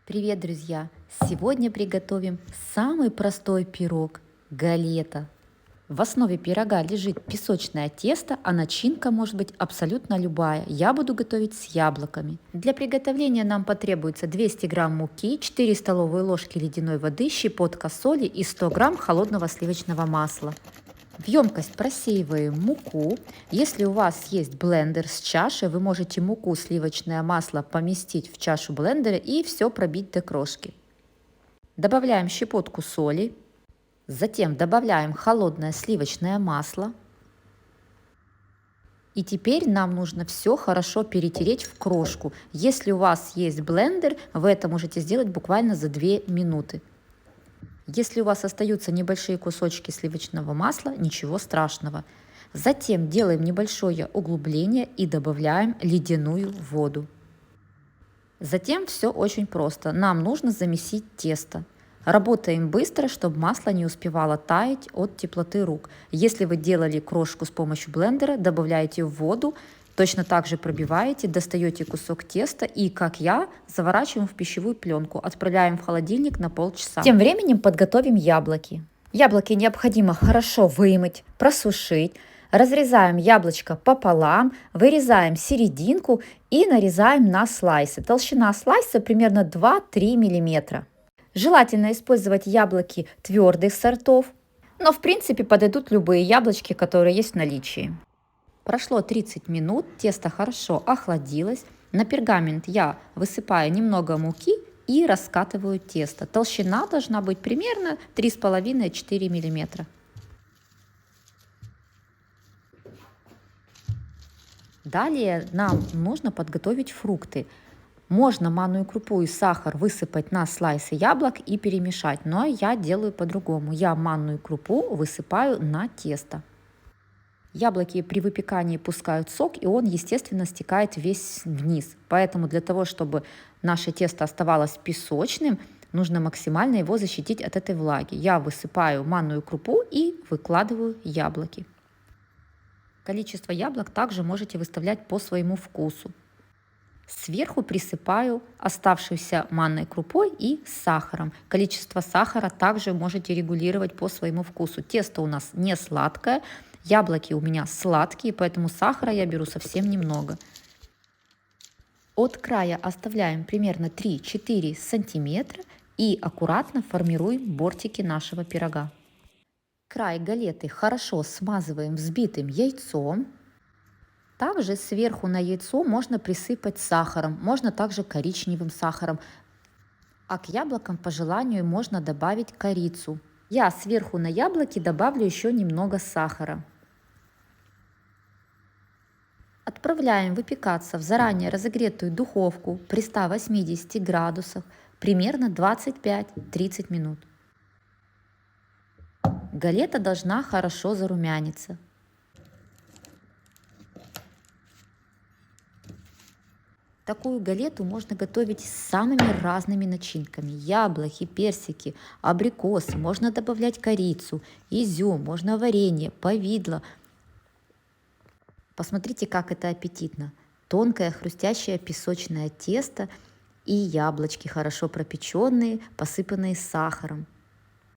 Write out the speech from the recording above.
Привет, друзья! Сегодня приготовим самый простой пирог – галета. В основе пирога лежит песочное тесто, а начинка может быть абсолютно любая. Я буду готовить с яблоками. Для приготовления нам потребуется 200 грамм муки, 4 столовые ложки ледяной воды, щепотка соли и 100 грамм холодного сливочного масла. В емкость просеиваем муку. Если у вас есть блендер с чашей, вы можете муку, сливочное масло поместить в чашу блендера и все пробить до крошки. Добавляем щепотку соли. Затем добавляем холодное сливочное масло. И теперь нам нужно все хорошо перетереть в крошку. Если у вас есть блендер, вы это можете сделать буквально за 2 минуты. Если у вас остаются небольшие кусочки сливочного масла, ничего страшного. Затем делаем небольшое углубление и добавляем ледяную воду. Затем все очень просто. Нам нужно замесить тесто. Работаем быстро, чтобы масло не успевало таять от теплоты рук. Если вы делали крошку с помощью блендера, добавляете в воду, точно так же пробиваете, достаете кусок теста и, как я, заворачиваем в пищевую пленку, отправляем в холодильник на полчаса. Тем временем подготовим яблоки. Яблоки необходимо хорошо вымыть, просушить. Разрезаем яблочко пополам, вырезаем серединку и нарезаем на слайсы. Толщина слайса примерно 2-3 мм. Желательно использовать яблоки твердых сортов, но в принципе подойдут любые яблочки, которые есть в наличии. Прошло 30 минут, тесто хорошо охладилось. На пергамент я высыпаю немного муки и раскатываю тесто. Толщина должна быть примерно 3,5-4 мм. Далее нам нужно подготовить фрукты. Можно манную крупу и сахар высыпать на слайсы яблок и перемешать, но я делаю по-другому. Я манную крупу высыпаю на тесто. Яблоки при выпекании пускают сок, и он, естественно, стекает весь вниз. Поэтому для того, чтобы наше тесто оставалось песочным, нужно максимально его защитить от этой влаги. Я высыпаю манную крупу и выкладываю яблоки. Количество яблок также можете выставлять по своему вкусу. Сверху присыпаю оставшейся манной крупой и сахаром. Количество сахара также можете регулировать по своему вкусу. Тесто у нас не сладкое, яблоки у меня сладкие, поэтому сахара я беру совсем немного. От края оставляем примерно 3-4 сантиметра и аккуратно формируем бортики нашего пирога. Край галеты хорошо смазываем взбитым яйцом. Также сверху на яйцо можно присыпать сахаром, можно также коричневым сахаром, а к яблокам по желанию можно добавить корицу. Я сверху на яблоки добавлю еще немного сахара. Отправляем выпекаться в заранее разогретую духовку при 180 градусах примерно 25-30 минут. Галета должна хорошо зарумяниться. Такую галету можно готовить с самыми разными начинками. Яблоки, персики, абрикосы, можно добавлять корицу, изюм, можно варенье, повидло. Посмотрите, как это аппетитно. Тонкое хрустящее песочное тесто и яблочки хорошо пропеченные, посыпанные сахаром.